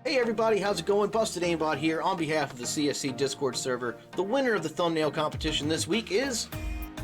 Hey everybody, how's it going? Busted Aimbot here on behalf of the CSC Discord server. The winner of the thumbnail competition this week is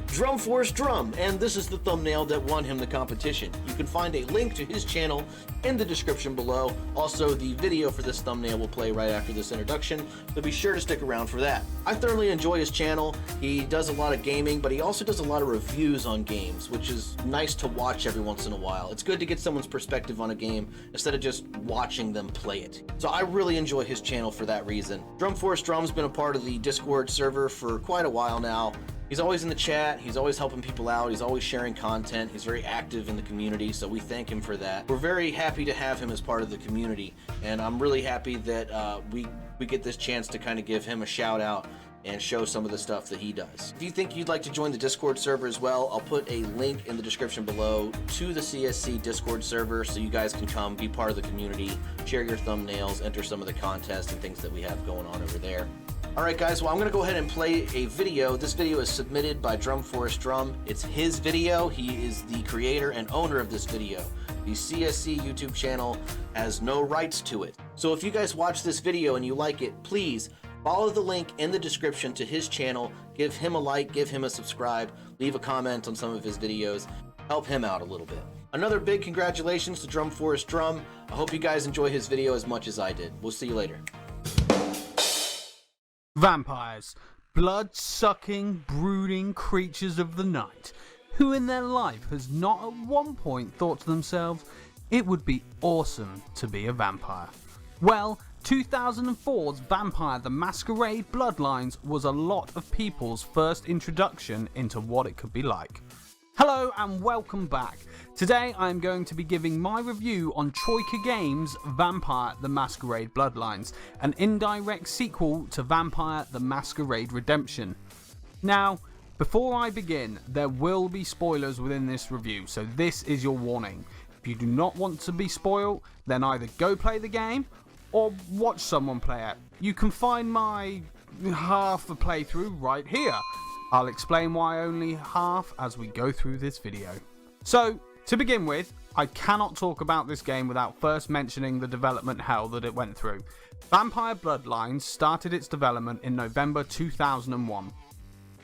DrumForestDrum, and this is the thumbnail that won him the competition. You can find a link to his channel in the description below. Also, the video for this thumbnail will play right after this introduction, so be sure to stick around for that. I thoroughly enjoy his channel. He does a lot of gaming, but he also does a lot of reviews on games, which is nice to watch every once in a while. It's good to get someone's perspective on a game instead of just watching them play it. So I really enjoy his channel for that reason. DrumForestDrum's been a part of the Discord server for quite a while now. He's always in the chat, he's always helping people out, he's always sharing content, he's very active in the community, so we thank him for that. We're very happy to have him as part of the community, and I'm really happy that we get this chance to kind of give him a shout out and show some of the stuff that he does. If you think you'd like to join the Discord server as well, I'll put a link in the description below to the CSC Discord server so you guys can come, be part of the community, share your thumbnails, enter some of the contests and things that we have going on over there. Alright guys, well I'm going to go ahead and play a video. This video is submitted by DrumForestDrum. It's his video. He is the creator and owner of this video. The CSC YouTube channel has no rights to it. So if you guys watch this video and you like it, please follow the link in the description to his channel. Give him a like, give him a subscribe, leave a comment on some of his videos. Help him out a little bit. Another big congratulations to DrumForestDrum. I hope you guys enjoy his video as much as I did. We'll see you later. Vampires, blood-sucking, brooding creatures of the night, who in their life has not at one point thought to themselves, it would be awesome to be a vampire. Well, 2004's Vampire the Masquerade Bloodlines was a lot of people's first introduction into what it could be like. Hello and welcome back. Today I am going to be giving my review on Troika Games' Vampire the Masquerade Bloodlines, an indirect sequel to Vampire the Masquerade Redemption. Now, before I begin, there will be spoilers within this review, so this is your warning. If you do not want to be spoiled, then either go play the game or watch someone play it. You can find my half a playthrough right here. I'll explain why only half as we go through this video. So, to begin with, I cannot talk about this game without first mentioning the development hell that it went through. Vampire Bloodlines started its development in November 2001.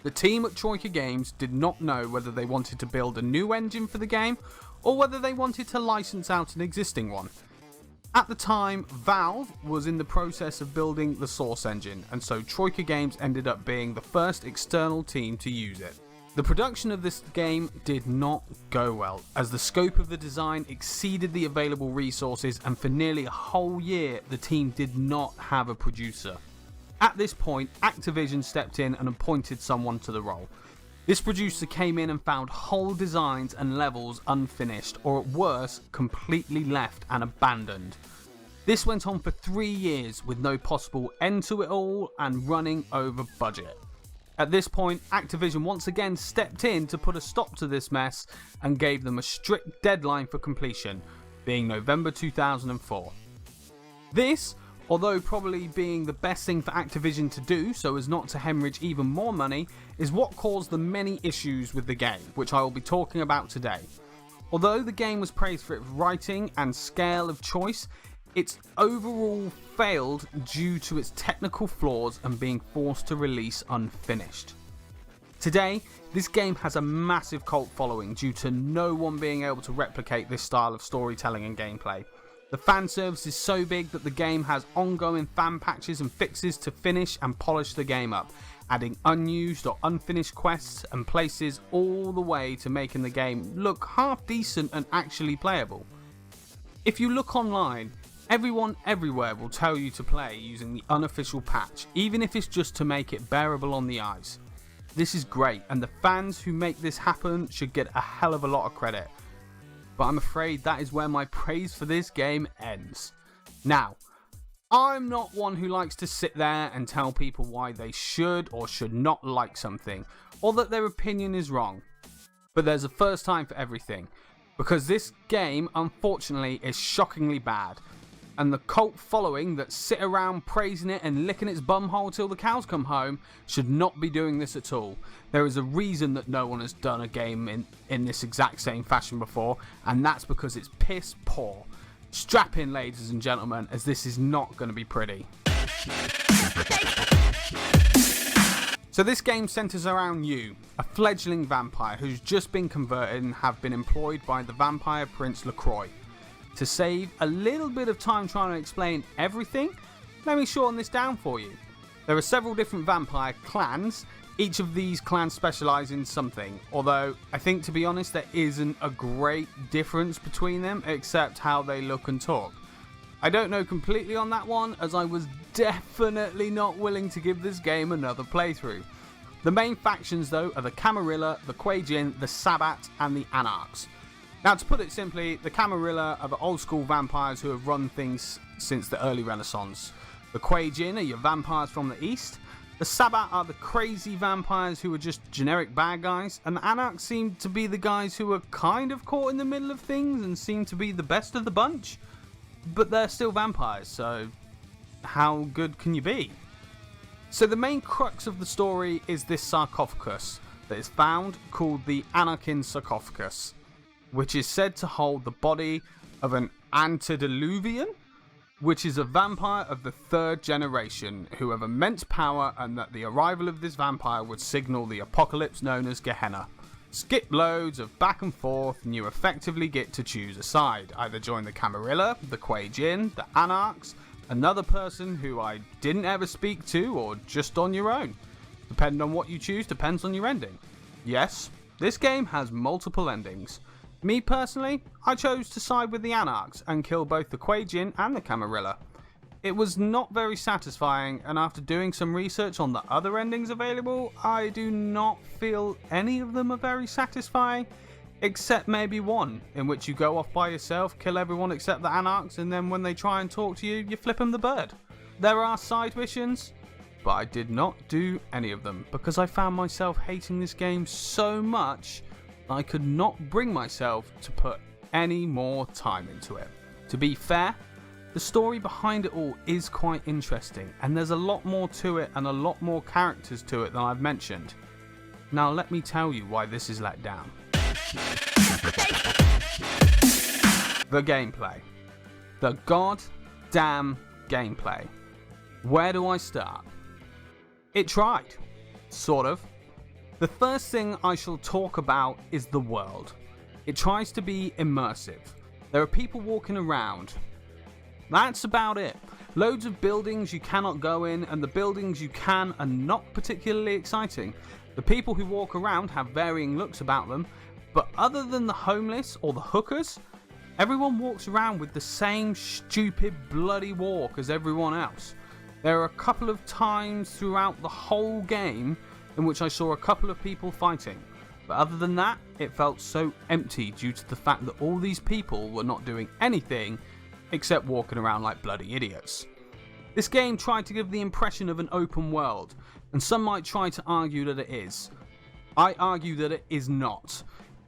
The team at Troika Games did not know whether they wanted to build a new engine for the game or whether they wanted to license out an existing one. At the time, Valve was in the process of building the Source engine, and so Troika Games ended up being the first external team to use it. The production of this game did not go well, as the scope of the design exceeded the available resources, and for nearly a whole year the team did not have a producer. At this point, Activision stepped in and appointed someone to the role. This producer came in and found whole designs and levels unfinished, or at worst, completely left and abandoned. This went on for 3 years with no possible end to it all and running over budget. At this point, Activision once again stepped in to put a stop to this mess and gave them a strict deadline for completion, being November 2004. This, although probably being the best thing for Activision to do so as not to hemorrhage even more money, is what caused the many issues with the game, which I will be talking about today. Although the game was praised for its writing and scale of choice, its overall failed due to its technical flaws and being forced to release unfinished. Today, this game has a massive cult following due to no one being able to replicate this style of storytelling and gameplay. The fan service is so big that the game has ongoing fan patches and fixes to finish and polish the game up, adding unused or unfinished quests and places all the way to making the game look half decent and actually playable. If you look online, everyone everywhere will tell you to play using the unofficial patch, even if it's just to make it bearable on the eyes. This is great, and the fans who make this happen should get a hell of a lot of credit. But I'm afraid that is where my praise for this game ends. Now, I'm not one who likes to sit there and tell people why they should or should not like something, or that their opinion is wrong. But there's a first time for everything, because this game, unfortunately, is shockingly bad. And the cult following that sit around praising it and licking its bumhole till the cows come home should not be doing this at all. There is a reason that no one has done a game in this exact same fashion before, and that's because it's piss poor. Strap in, ladies and gentlemen, as this is not going to be pretty. So this game centres around you, a fledgling vampire who's just been converted and have been employed by the vampire prince LaCroix. To save a little bit of time trying to explain everything, let me shorten this down for you. There are several different vampire clans. Each of these clans specialise in something, although I think, to be honest, there isn't a great difference between them except how they look and talk. I don't know completely on that one, as I was definitely not willing to give this game another playthrough. The main factions though are the Camarilla, the Quajin, the Sabbat and the Anarchs. Now, to put it simply, the Camarilla are the old school vampires who have run things since the early Renaissance. The Quajin are your vampires from the east. The Sabbat are the crazy vampires who are just generic bad guys, and the Anarchs seem to be the guys who are kind of caught in the middle of things and seem to be the best of the bunch. But they're still vampires, so how good can you be? So the main crux of the story is this sarcophagus that is found, called the Anarchin sarcophagus, which is said to hold the body of an antediluvian, which is a vampire of the third generation who have immense power, and that the arrival of this vampire would signal the apocalypse known as Gehenna. Skip loads of back and forth and you effectively get to choose a side. Either join the Camarilla, the Quajin, the Anarchs, another person who I didn't ever speak to, or just on your own. Depending on what you choose depends on your ending. Yes, this game has multiple endings. Me personally, I chose to side with the Anarchs and kill both the Quajin and the Camarilla. It was not very satisfying, and after doing some research on the other endings available, I do not feel any of them are very satisfying, except maybe one, in which you go off by yourself, kill everyone except the Anarchs, and then when they try and talk to you, you flip them the bird. There are side missions, but I did not do any of them, because I found myself hating this game so much I could not bring myself to put any more time into it. To be fair, the story behind it all is quite interesting, and there's a lot more to it and a lot more characters to it than I've mentioned. Now let me tell you why this is let down. The gameplay. The goddamn gameplay. Where do I start? It tried. Sort of. The first thing I shall talk about is the world. It tries to be immersive. There are people walking around. That's about it. Loads of buildings you cannot go in, and the buildings you can are not particularly exciting. The people who walk around have varying looks about them, but other than the homeless or the hookers, everyone walks around with the same stupid bloody walk as everyone else. There are a couple of times throughout the whole game in which I saw a couple of people fighting, but other than that, it felt so empty due to the fact that all these people were not doing anything except walking around like bloody idiots. This game tried to give the impression of an open world, and some might try to argue that it is. I argue that it is not.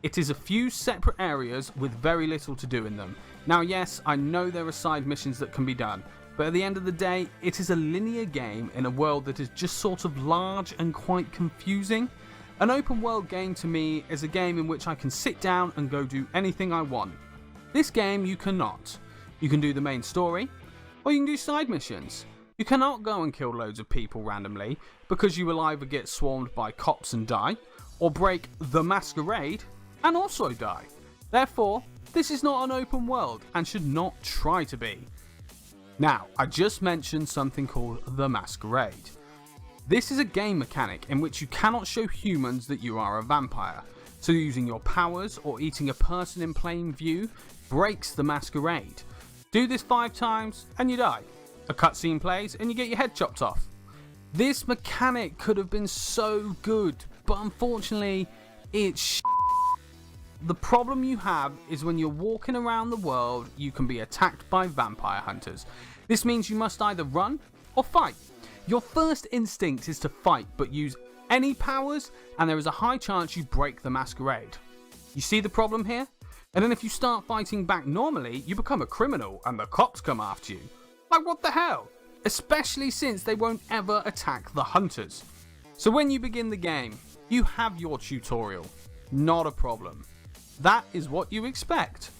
It is a few separate areas with very little to do in them. Now yes, I know there are side missions that can be done, but at the end of the day, it is a linear game in a world that is just sort of large and quite confusing. An open world game to me is a game in which I can sit down and go do anything I want. This game you cannot. You can do the main story, or you can do side missions. You cannot go and kill loads of people randomly, because you will either get swarmed by cops and die, or break the Masquerade and also die. Therefore, this is not an open world and should not try to be. Now, I just mentioned something called the Masquerade. This is a game mechanic in which you cannot show humans that you are a vampire, so using your powers or eating a person in plain view breaks the Masquerade. Do this 5 times and you die. A cutscene plays and you get your head chopped off. This mechanic could have been so good, but unfortunately, it's The problem you have is when you're walking around the world, you can be attacked by vampire hunters. This means you must either run or fight. Your first instinct is to fight, but use any powers, and there is a high chance you break the Masquerade. You see the problem here? And then if you start fighting back normally, you become a criminal and the cops come after you. Like, what the hell? Especially since they won't ever attack the hunters. So when you begin the game, you have your tutorial. Not a problem. That is what you expect.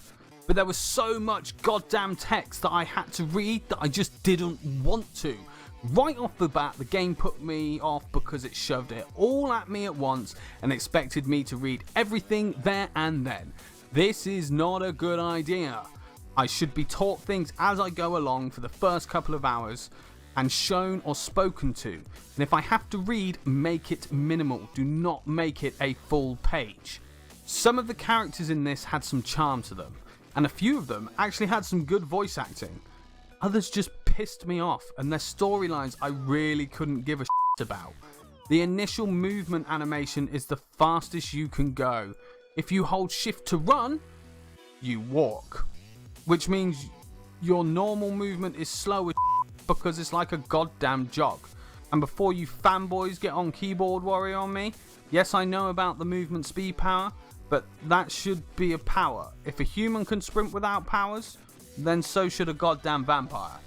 But there was so much goddamn text that I had to read that I just didn't want to. Right off the bat, the game put me off because it shoved it all at me at once and expected me to read everything there and then. This is not a good idea. I should be taught things as I go along for the first couple of hours and shown or spoken to. And if I have to read, make it minimal. Do not make it a full page. Some of the characters in this had some charm to them, and a few of them actually had some good voice acting. Others just pissed me off, and their storylines I really couldn't give a shit about. The initial movement animation is the fastest you can go. If you hold shift to run, you walk. Which means your normal movement is slow as because it's like a goddamn jog. And before you fanboys get on keyboard warrior on me, yes, I know about the movement speed power, but that should be a power. If a human can sprint without powers, then so should a goddamn vampire.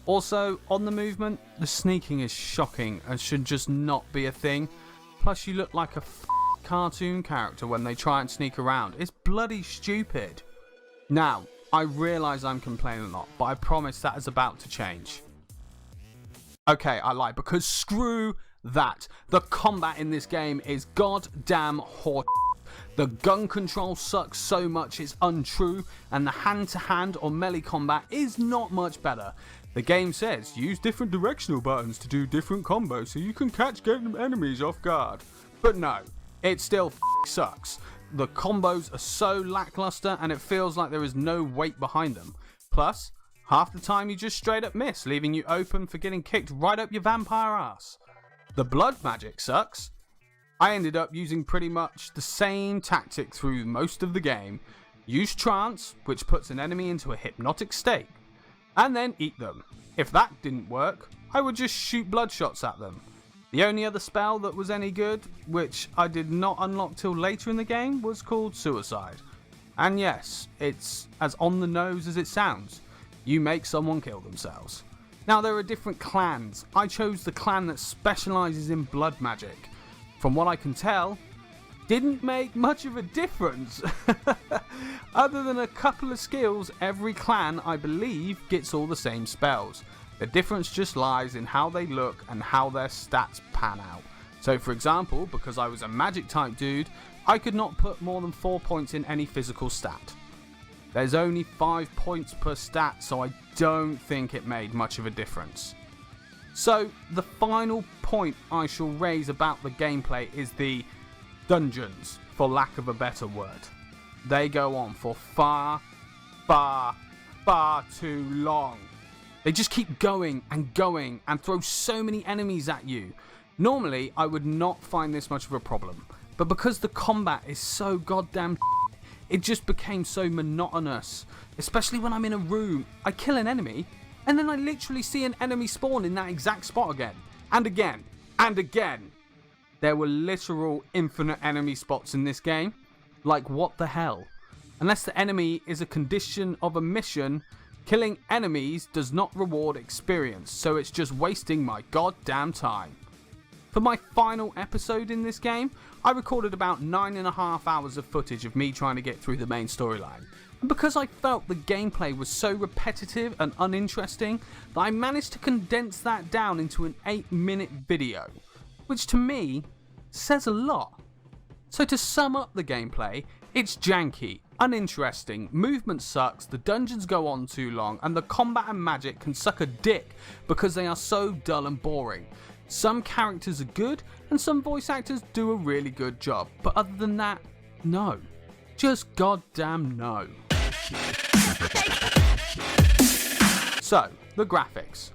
Also, on the movement, the sneaking is shocking and should just not be a thing. Plus you look like a cartoon character when they try and sneak around. It's bloody stupid. Now, I realise I'm complaining a lot, but I promise that is about to change. Okay, I lie, because screw that. The combat in this game is goddamn hot. The gun control sucks so much it's untrue, and the hand-to-hand or melee combat is not much better. The game says use different directional buttons to do different combos so you can catch enemies off guard. But no, it still sucks. The combos are so lackluster and it feels like there is no weight behind them. Plus, half the time you just straight up miss, leaving you open for getting kicked right up your vampire ass. The blood magic sucks. I ended up using pretty much the same tactic through most of the game. Use trance, which puts an enemy into a hypnotic state, and then eat them. If that didn't work, I would just shoot bloodshot at them. The only other spell that was any good, which I did not unlock till later in the game, was called Suicide. And yes, it's as on the nose as it sounds. You make someone kill themselves. Now there are different clans. I chose the clan that specialises in blood magic. From what I can tell, didn't make much of a difference. Other than a couple of skills, every clan, I believe, gets all the same spells. The difference just lies in how they look and how their stats pan out. So for example, because I was a magic type dude, I could not put more than 4 points in any physical stat. There's only 5 points per stat, so I don't think it made much of a difference. So the final point I shall raise about the gameplay is the dungeons, for lack of a better word. They go on for far too long. They just keep going and throw so many enemies at you. Normally, I would not find this much of a problem, but because the combat is so goddamn it just became so monotonous. Especially when I'm in a room, I kill an enemy, and then I literally see an enemy spawn in that exact spot again, and again, and again. There were literal infinite enemy spots in this game. Like, what the hell? Unless the enemy is a condition of a mission, killing enemies does not reward experience, so it's just wasting my goddamn time. For my final episode in this game, I recorded about 9.5 hours of footage of me trying to get through the main storyline. And because I felt the gameplay was so repetitive and uninteresting, that I managed to condense that down into an 8-minute video, which to me says a lot. So to sum up the gameplay, it's janky, uninteresting, movement sucks, the dungeons go on too long, and the combat and magic can suck a dick because they are so dull and boring. Some characters are good, and some voice actors do a really good job, but other than that, no. Just goddamn no. So, the graphics.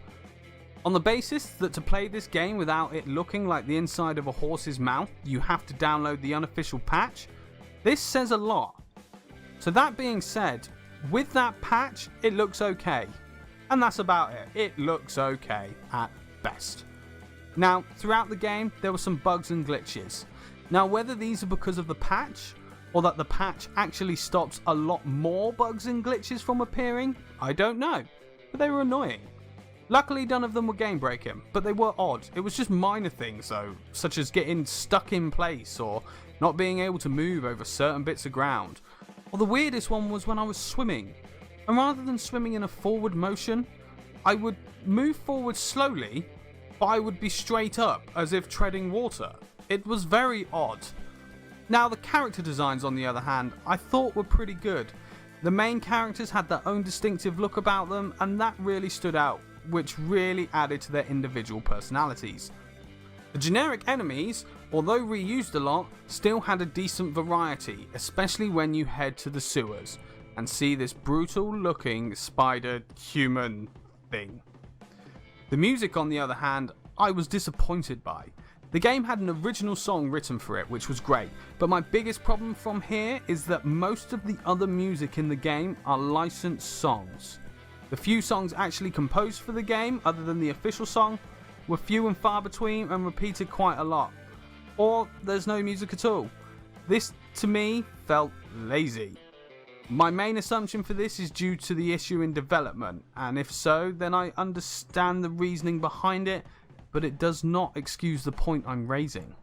On the basis that to play this game without it looking like the inside of a horse's mouth, you have to download the unofficial patch, this says a lot. So that being said, with that patch, it looks okay. And that's about it. It looks okay at best. Now, throughout the game, there were some bugs and glitches. Now, whether these are because of the patch, or that the patch actually stops a lot more bugs and glitches from appearing, I don't know. But they were annoying. Luckily, none of them were game breaking, but they were odd. It was just minor things though, such as getting stuck in place or not being able to move over certain bits of ground. Or the weirdest one was when I was swimming, and rather than swimming in a forward motion, I would move forward slowly, but I would be straight up as if treading water. It was very odd. Now the character designs on the other hand, I thought were pretty good. The main characters had their own distinctive look about them, and that really stood out, which really added to their individual personalities. The generic enemies, although reused a lot, still had a decent variety, especially when you head to the sewers and see this brutal looking spider human thing. The music on the other hand, I was disappointed by. The game had an original song written for it, which was great, but my biggest problem from here is that most of the other music in the game are licensed songs. The few songs actually composed for the game, other than the official song, were few and far between and repeated quite a lot. Or there's no music at all. This, to me, felt lazy. My main assumption for this is due to the issue in development, and if so, then I understand the reasoning behind it, but it does not excuse the point I'm raising.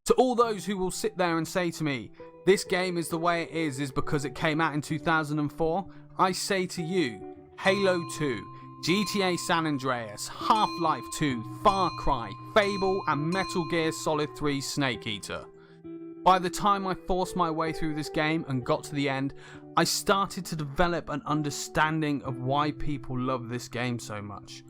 To all those who will sit there and say to me, this game is the way it is because it came out in 2004, I say to you, Halo 2, GTA San Andreas, Half-Life 2, Far Cry, Fable and Metal Gear Solid 3 Snake Eater. By the time I forced my way through this game and got to the end, I started to develop an understanding of why people love this game so much.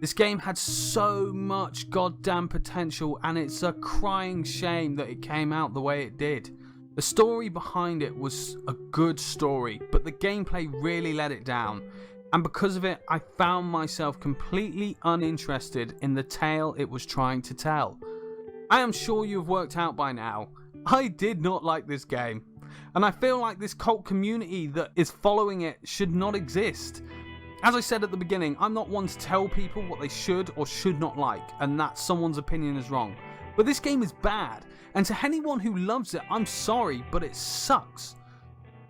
This game had so much goddamn potential, and it's a crying shame that it came out the way it did. The story behind it was a good story, but the gameplay really let it down, and because of it I found myself completely uninterested in the tale it was trying to tell. I am sure you have worked out by now, I did not like this game, and I feel like this cult community that is following it should not exist. As I said at the beginning, I'm not one to tell people what they should or should not like, and that someone's opinion is wrong. But this game is bad, and to anyone who loves it, I'm sorry, but it sucks.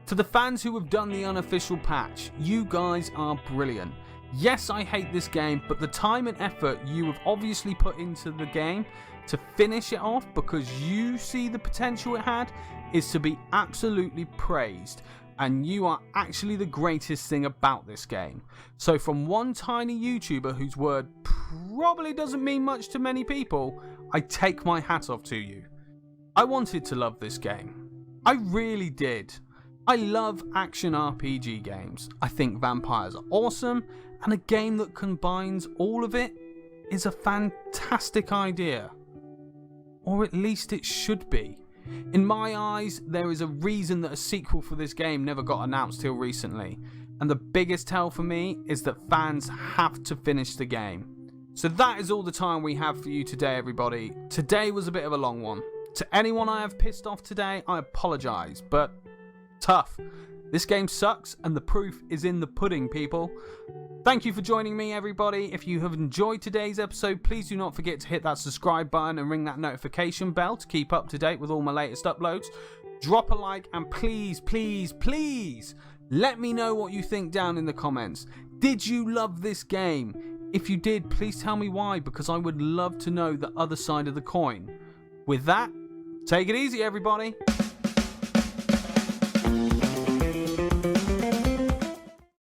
To the fans who have done the unofficial patch, you guys are brilliant. Yes, I hate this game, but the time and effort you have obviously put into the game to finish it off because you see the potential it had is to be absolutely praised, and you are actually the greatest thing about this game. So from one tiny YouTuber whose word probably doesn't mean much to many people, I take my hat off to you. I wanted to love this game. I really did. I love action RPG games. I think vampires are awesome, and a game that combines all of it is a fantastic idea. Or at least it should be. In my eyes, there is a reason that a sequel for this game never got announced till recently, and the biggest tell for me is that fans have to finish the game. So that is all the time we have for you today, everybody. Today was a bit of a long one. To anyone I have pissed off today, I apologise, but tough. This game sucks, and the proof is in the pudding, people. Thank you for joining me, everybody. If you have enjoyed today's episode, please do not forget to hit that subscribe button and ring that notification bell to keep up to date with all my latest uploads. Drop a like, and please, please, please let me know what you think down in the comments. Did you love this game? If you did, please tell me why, because I would love to know the other side of the coin. With that, take it easy, everybody.